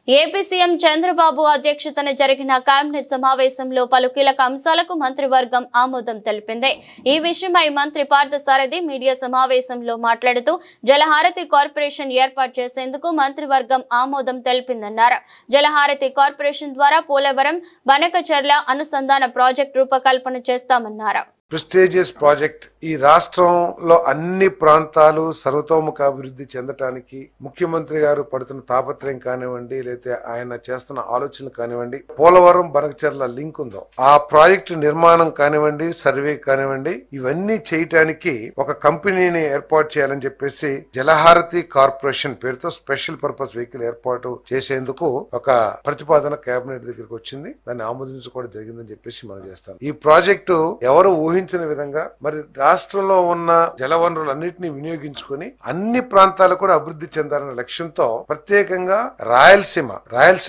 AP CM Chandrababu అధ్యక్షతన జరిగిన cabinet సమావేశంలో పలు కీలక అంశాలకు మంత్రివర్గం ఆమోదం తెలిపింది. ఈ విషయమై మంత్రి పార్థసారథి మీడియా సమావేశంలో మాట్లాడుతూ జలహారతి కార్పొరేషన్ ఏర్పాటు చేసేందుకు మంత్రివర్గం ఆమోదం తెలిపిందన్నారు. జలహారతి కార్పొరేషన్ ద్వారా పోలవరం బనకచర్ల అనుసంధాన ప్రాజెక్టు రూపకల్పన చేస్తామన్నారు. ప్రెస్టీజియస్ ప్రాజెక్ట్ ఈ రాష్ట్రంలో అన్ని ప్రాంతాలు సర్వతోముఖాభివృద్ధి చెందటానికి ముఖ్యమంత్రి గారు పడుతున్న తాపత్రయం కానివ్వండి, లేకపోతే ఆయన చేస్తున్న ఆలోచనలు కానివ్వండి, పోలవరం బనకచర్ల లింక్ ఉందో ఆ ప్రాజెక్టు నిర్మాణం కానివ్వండి, సర్వే కానివ్వండి, ఇవన్నీ చేయటానికి ఒక కంపెనీని ఏర్పాటు చేయాలని చెప్పేసి జలహారతి కార్పొరేషన్ పేరుతో స్పెషల్ పర్పస్ వెహికల్ ఏర్పాటు చేసేందుకు ఒక ప్రతిపాదన కేబినెట్ దగ్గరికి వచ్చింది. దాన్ని ఆమోదించుకోవడం జరిగిందని చెప్పేసి మనం చేస్తాం. ఈ ప్రాజెక్టు ఎవరు ఊహించిన విధంగా మరి రాష్ట్రంలో ఉన్న జలవనరులన్నింటినీ వినియోగించుకుని అన్ని ప్రాంతాలు కూడా అభివృద్ధి చెందాలనే లక్ష్యంతో ప్రత్యేకంగా రాయలసీమ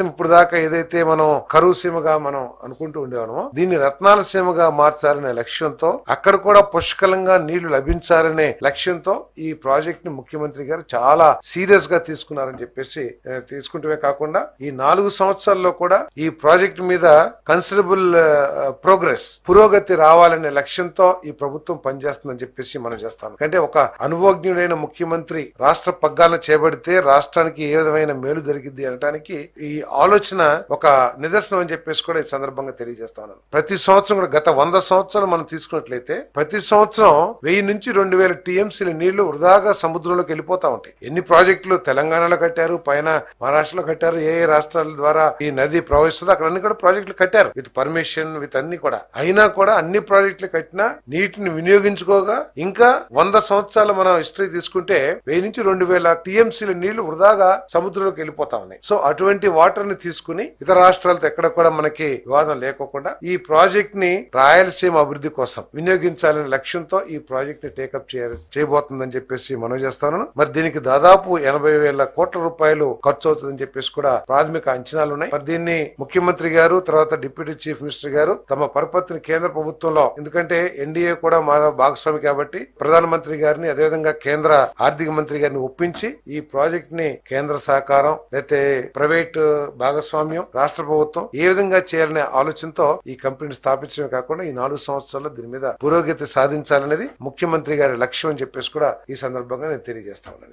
ఇప్పుడు దాకా ఏదైతే మనం కరువు సీమగా మనం అనుకుంటూ ఉండేవాళ్ళమో దీన్ని రత్నాల సీమగా మార్చాలనే లక్ష్యంతో అక్కడ కూడా పుష్కలంగా నీళ్లు లభించాలనే లక్ష్యంతో ఈ ప్రాజెక్ట్ ని ముఖ్యమంత్రి గారు చాలా సీరియస్ గా తీసుకున్నారని చెప్పేసి తీసుకుంటమే కాకుండా ఈ 4 సంవత్సరాల్లో కూడా ఈ ప్రాజెక్ట్ మీద కన్సిడరబుల్ పురోగతి రావాలనే లక్ష్యంతో ఈ ప్రభుత్వం పనిచేస్తుందని చెప్పేసి మనం చేస్తాం. అంటే ఒక అనుభవజ్ఞుడైన ముఖ్యమంత్రి రాష్ట్ర పగ్గాలను చేపడితే రాష్ట్రానికి ఏ విధమైన మేలు జరిగింది అనడానికి ఈ ఆలోచన ఒక నిదర్శనం అని చెప్పేసి కూడా ఈ సందర్భంగా తెలియజేస్తాను. ప్రతి సంవత్సరం కూడా గత 100 సంవత్సరాలు మనం తీసుకున్నట్లయితే ప్రతి సంవత్సరం 1000 నుంచి 2000 టీఎంసీల నీళ్లు వృధాగా సముద్రంలోకి వెళ్ళిపోతా ఉంటాయి. ఎన్ని ప్రాజెక్టులు తెలంగాణలో కట్టారు, పైన మహారాష్ట్రలో కట్టారు, ఏ రాష్ట్రాల ద్వారా ఈ నది ప్రవహిస్తుందో అక్కడ అన్ని కూడా ప్రాజెక్టులు కట్టారు విత్ పర్మిషన్ విత్ అన్ని కూడా. అయినా కూడా అన్ని ప్రాజెక్టులు కట్టినా నీటిని వినియోగించుకోగా ఇంకా 100 సంవత్సరాలు మనం హిస్టరీ తీసుకుంటే 1000 నుంచి 2000 టీఎంసీల నీళ్లు వృధాగా సముద్రంలోకి వెళ్ళిపోతా ఉన్నాయి. సో అటువంటి వాటర్ ని తీసుకుని ఇతర రాష్ట్రాలతో ఎక్కడ కూడా మనకి వివాదం లేకోకుండా ఈ ప్రాజెక్ట్ ని రాయలసీమ అభివృద్ధి కోసం వినియోగించాలనే లక్ష్యంతో ఈ ప్రాజెక్ట్ ని టేకప్ చేయబోతుందని చెప్పేసి మనం చేస్తాను. మరి దీనికి దాదాపు 80,000 కోట్ల రూపాయలు ఖర్చు అవుతుందని చెప్పేసి కూడా ప్రాథమిక అంచనాలు ఉన్నాయి. మరి దీన్ని ముఖ్యమంత్రి గారు తర్వాత డిప్యూటీ చీఫ్ మినిస్టర్ గారు తమ పరపతిని కేంద్ర ప్రభుత్వంలో, ఎందుకంటే ఎన్డీఏ కూడా మన భాగస్వామి కాబట్టి ప్రధానమంత్రి గారిని అదేవిధంగా కేంద్ర ఆర్థిక మంత్రి గారిని ఒప్పించి ఈ ప్రాజెక్ట్ ని కేంద్ర సహకారం లేకపోతే ప్రైవేట్ భాగస్వామ్యం రాష్ట్ర ప్రభుత్వం ఏ విధంగా చేయాలనే ఆలోచనతో ఈ కంపెనీని స్థాపించడమే కాకుండా ఈ 4 సంవత్సరాల్లో దీని మీద పురోగతి సాధించాలనేది ముఖ్యమంత్రి గారి లక్ష్యం అని చెప్పేసి కూడా ఈ సందర్భంగా నేను తెలియజేస్తా ఉన్నాను.